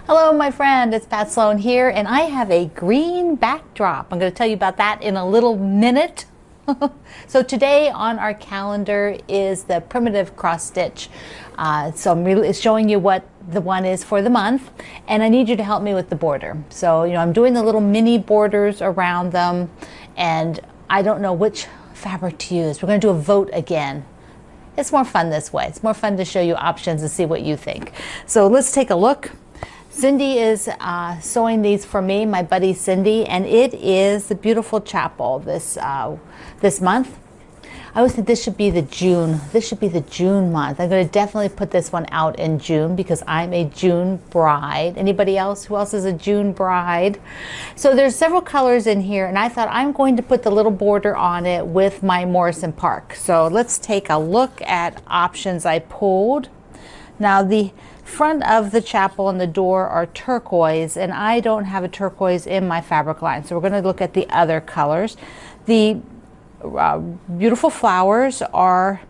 Hello, my friend. It's Pat Sloan here, and I have a green backdrop. I'm going to tell you about that in a little minute. So today on our calendar is the primitive cross stitch. So I'm really showing you what the one is for the month, and I need you to help me with the border. So, I'm doing the little mini borders around them, and I don't know which fabric to use. We're going to do a vote again. It's more fun this way. It's more fun to show you options and see what you think. So let's take a look. Cindy is sewing these for me, my buddy Cindy, and it is the beautiful chapel this month. I always think this should be the June. This should be the June month. I'm going to definitely put this one out in June because I'm a June bride. Anybody else? Who else is a June bride? So there's several colors in here, and I thought I'm going to put the little border on it with my Morrison Park. So let's take a look at options I pulled. Now the front of the chapel and the door are turquoise, and I don't have a turquoise in my fabric line, so we're going to look at the other colors. The beautiful flowers are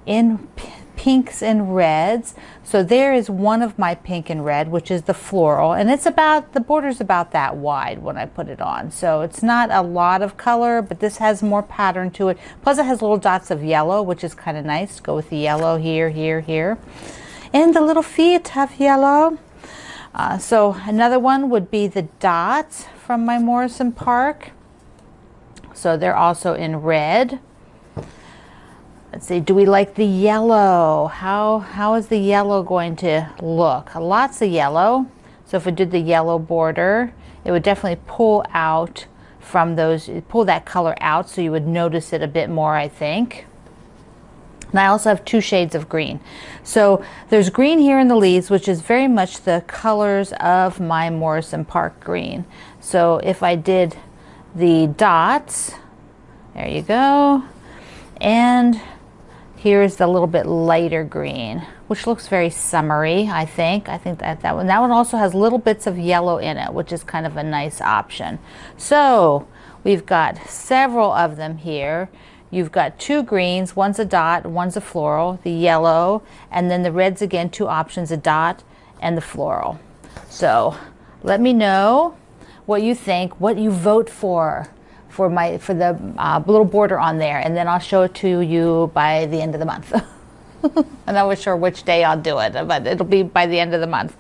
in pinks and reds, so there is one of my pink and red, which is the floral, and it's about, the border's about that wide when I put it on, so it's not a lot of color, but this has more pattern to it. Plus it has little dots of yellow, which is kind of nice. Go with the yellow here, here, here. And the little feet have yellow. So another one would be the dots from my Morrison Park. So they're also in red. Let's see, do we like the yellow? How is the yellow going to look? Lots of yellow. So if we did the yellow border, it would definitely pull out from those, pull that color out so you would notice it a bit more, I think. And I also have two shades of green. So there's green here in the leaves, which is very much the colors of my Morrison Park green. So if I did the dots, there you go. And here's the little bit lighter green, which looks very summery, I think. I think that one also has little bits of yellow in it, which is kind of a nice option. So we've got several of them here. You've got two greens, one's a dot, one's a floral, the yellow, and then the reds again, two options, a dot and the floral. So let me know what you think, what you vote for the little border on there, and then I'll show it to you by the end of the month. I'm not sure which day I'll do it, but it'll be by the end of the month.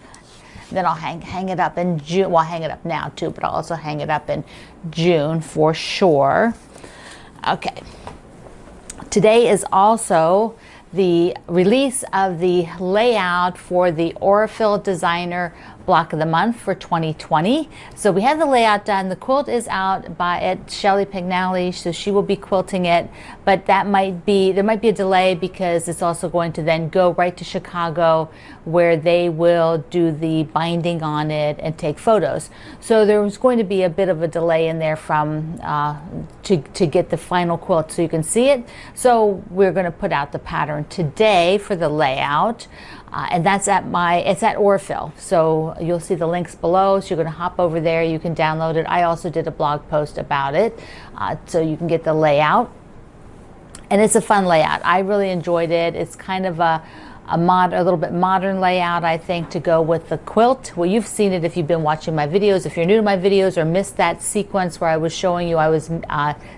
Then I'll hang it up in June. Well, I'll hang it up now too, but I'll also hang it up in June for sure. Okay. Today is also the release of the layout for the Aurifil Designer Block of the Month for 2020. So we have the layout done. The quilt is out at Shelly Pignali, so she will be quilting it, but there might be a delay because it's also going to then go right to Chicago where they will do the binding on it and take photos. So there was going to be a bit of a delay in there from to get the final quilt so you can see it. So we're going to put out the pattern today for the layout. And that's it's at Aurifil. So you'll see the links below. So you're going to hop over there. You can download it. I also did a blog post about it. So you can get the layout. And it's a fun layout. I really enjoyed it. It's kind of a little bit modern layout, I think, to go with the quilt. Well, you've seen it if you've been watching my videos. If you're new to my videos or missed that sequence where I was showing you I was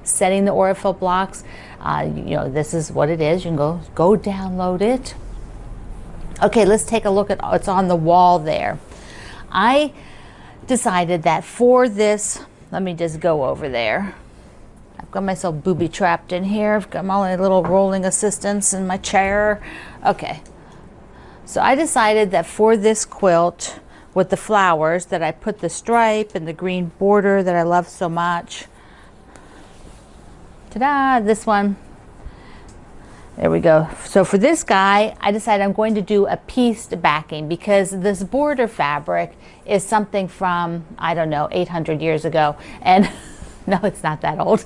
setting the Aurifil blocks, this is what it is. You can go download it. Okay, let's take a look at what's on the wall there. I decided that for this, let me just go over there. I've got myself booby trapped in here. I've got my little rolling assistants in my chair. Okay, so I decided that for this quilt with the flowers that I put the stripe and the green border that I love so much. Ta-da, this one. There we go. So for this guy, I decided I'm going to do a pieced backing because this border fabric is something from, I don't know, 800 years ago. And no, it's not that old,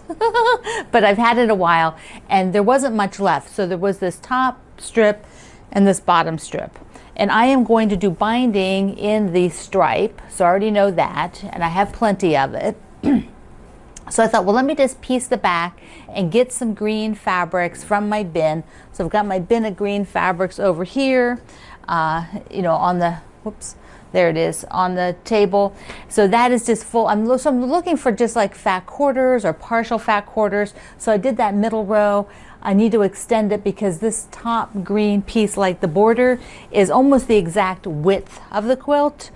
but I've had it a while and there wasn't much left. So there was this top strip and this bottom strip. And I am going to do binding in the stripe. So I already know that, and I have plenty of it. So I thought, well, let me just piece the back and get some green fabrics from my bin. So I've got my bin of green fabrics over here, on the, There it is on the table. So that is just full. So I'm looking for just like fat quarters or partial fat quarters. So I did that middle row. I need to extend it because this top green piece, like the border, is almost the exact width of the quilt.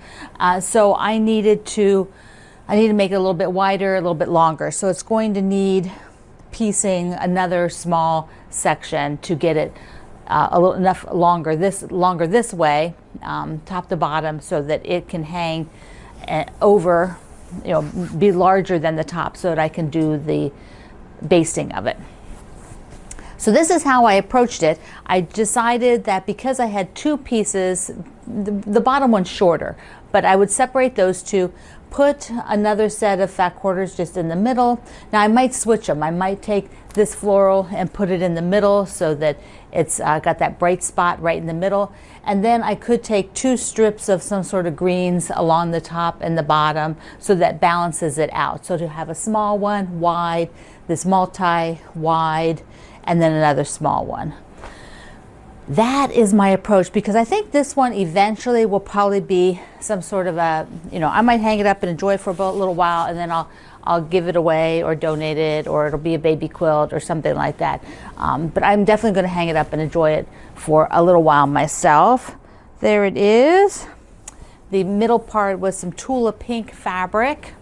So I need to make it a little bit wider, a little bit longer. So it's going to need piecing another small section to get it a little enough longer this way, top to bottom, so that it can hang over, be larger than the top, so that I can do the basting of it. So this is how I approached it. I decided that because I had two pieces, the bottom one's shorter, but I would separate those two, put another set of fat quarters just in the middle. Now I might switch them. I might take this floral and put it in the middle so that it's got that bright spot right in the middle. And then I could take two strips of some sort of greens along the top and the bottom, so that balances it out. So to have a small one wide, this multi-wide, and then another small one. That is my approach, because I think this one eventually will probably be some sort of a, I might hang it up and enjoy it for a little while, and then I'll give it away or donate it, or it'll be a baby quilt or something like that. But I'm definitely going to hang it up and enjoy it for a little while myself. There it is. The middle part was some Tula Pink fabric.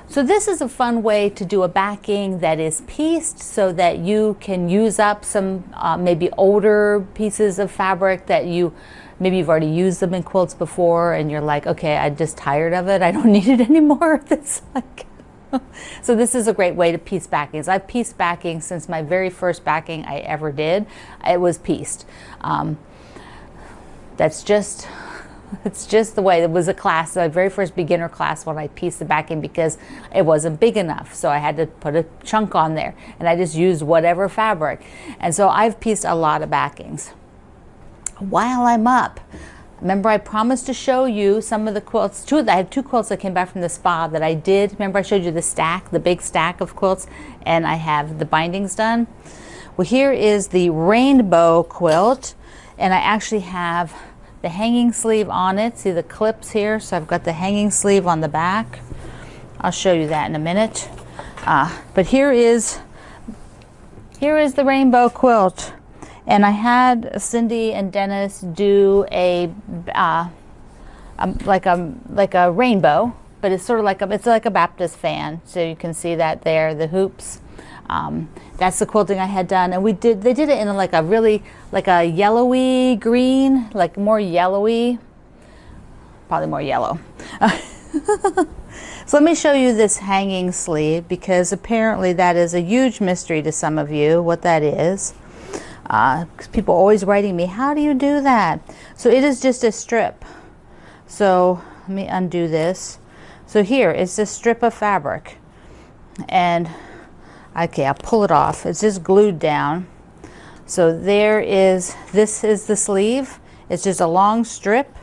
So this is a fun way to do a backing that is pieced, so that you can use up some maybe older pieces of fabric that maybe you've already used them in quilts before, and you're like, okay, I'm just tired of it. I don't need it anymore. It's like, so this is a great way to piece backings. I've pieced backing since my very first backing I ever did. It was pieced. It's just the way. It was a class, the very first beginner class, when I pieced the backing, because it wasn't big enough. So I had to put a chunk on there, and I just used whatever fabric. And so I've pieced a lot of backings. While I'm up, remember I promised to show you some of the quilts. I had two quilts that came back from the spa that I did. Remember I showed you the big stack of quilts, and I have the bindings done. Well, here is the rainbow quilt, and I actually have the hanging sleeve on it. See the clips here? So I've got the hanging sleeve on the back. I'll show you that in a minute. But here is the rainbow quilt. And I had Cindy and Dennis do like a rainbow, but it's sort of like it's like a Baptist fan. So you can see that there, the hoops. That's the quilting I had done, and they did it in like a yellowy green, like more yellowy, probably more yellow. So let me show you this hanging sleeve, because apparently that is a huge mystery to some of you, what that is. Because people are always writing me, how do you do that? So it is just a strip. So let me undo this. So here is this strip of fabric, and okay, I'll pull it off. It's just glued down. So this is the sleeve. It's just a long strip.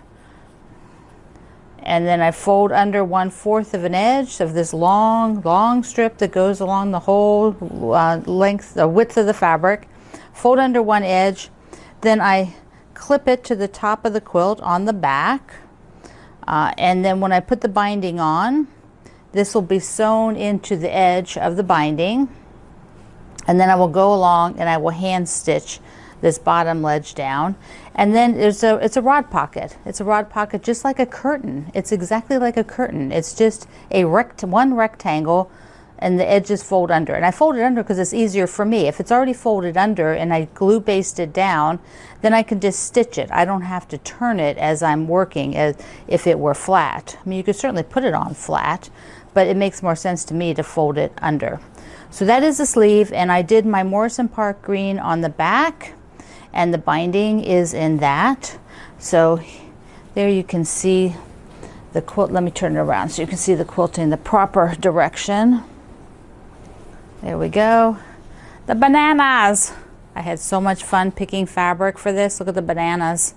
And then I fold under 1/4 of an edge of this long strip that goes along the whole width of the fabric. Fold under one edge. Then I clip it to the top of the quilt on the back. And then when I put the binding on, this will be sewn into the edge of the binding. And then I will go along and I will hand stitch this bottom ledge down. And then it's a rod pocket. It's a rod pocket just like a curtain. It's exactly like a curtain. It's just one rectangle, and the edges fold under. And I fold it under because it's easier for me. If it's already folded under and I glue baste it down, then I can just stitch it. I don't have to turn it as I'm working as if it were flat. I mean, you could certainly put it on flat, but it makes more sense to me to fold it under. So that is the sleeve, and I did my Morrison Park green on the back, and the binding is in that. So there you can see the quilt. Let me turn it around so you can see the quilting in the proper direction. There we go. The bananas. I had so much fun picking fabric for this. Look at the bananas.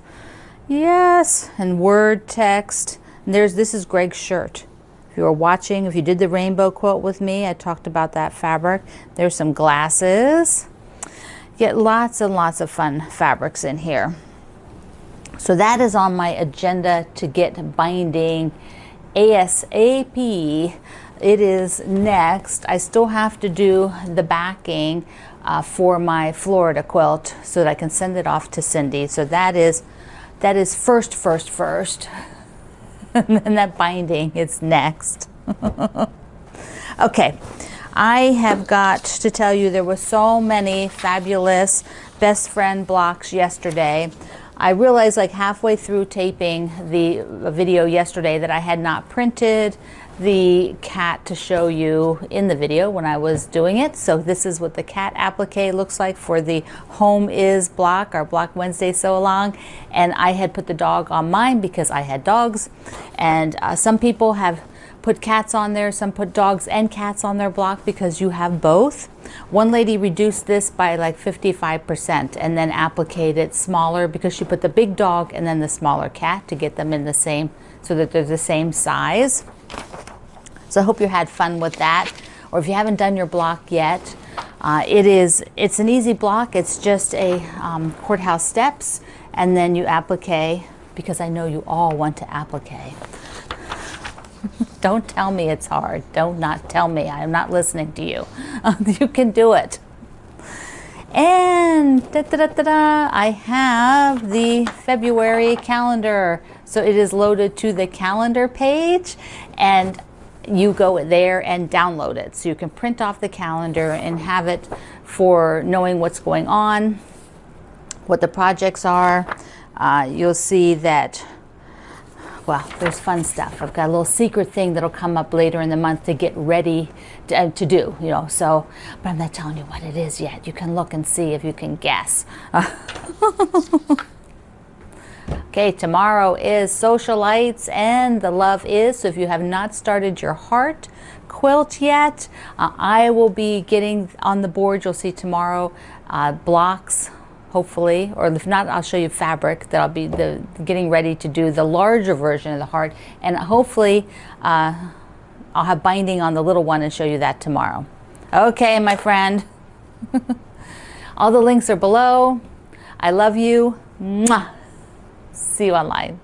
Yes, and word text. And this is Greg's shirt. If you were watching, if you did the rainbow quilt with me, I talked about that fabric. There's some glasses. Get lots and lots of fun fabrics in here. So that is on my agenda to get binding ASAP. It is next. I still have to do the backing for my Florida quilt so that I can send it off to Cindy. So that is first. And then that binding is next. Okay, I have got to tell you there were so many fabulous best friend blocks yesterday. I realized like halfway through taping the video yesterday that I had not printed the cat to show you in the video when I was doing it. So this is what the cat applique looks like for the Home Is block, our Block Wednesday sew along. And I had put the dog on mine because I had dogs. And some people have put cats on there, some put dogs and cats on their block because you have both. One lady reduced this by like 55% and then appliqued it smaller because she put the big dog and then the smaller cat to get them in the same, so that they're the same size. So I hope you had fun with that. Or if you haven't done your block yet, it's an easy block. It's just a courthouse steps, and then you applique, because I know you all want to applique. Don't tell me it's hard. Don't not tell me. I am not listening to you. You can do it. And I have the February calendar. So it is loaded to the calendar page, and you go there and download it. So you can print off the calendar and have it for knowing what's going on, what the projects are. You'll see that, well, there's fun stuff. I've got a little secret thing that'll come up later in the month to get ready to do, you know, so, but I'm not telling you what it is yet. You can look and see if you can guess. Okay, tomorrow is Socialites and the Love Is. So if you have not started your heart quilt yet, I will be getting on the board. You'll see tomorrow blocks, hopefully, or if not, I'll show you fabric that I'll be getting ready to do the larger version of the heart, and hopefully I'll have binding on the little one and show you that tomorrow. Okay, my friend. All the links are below. I love you. Mwah. See you online.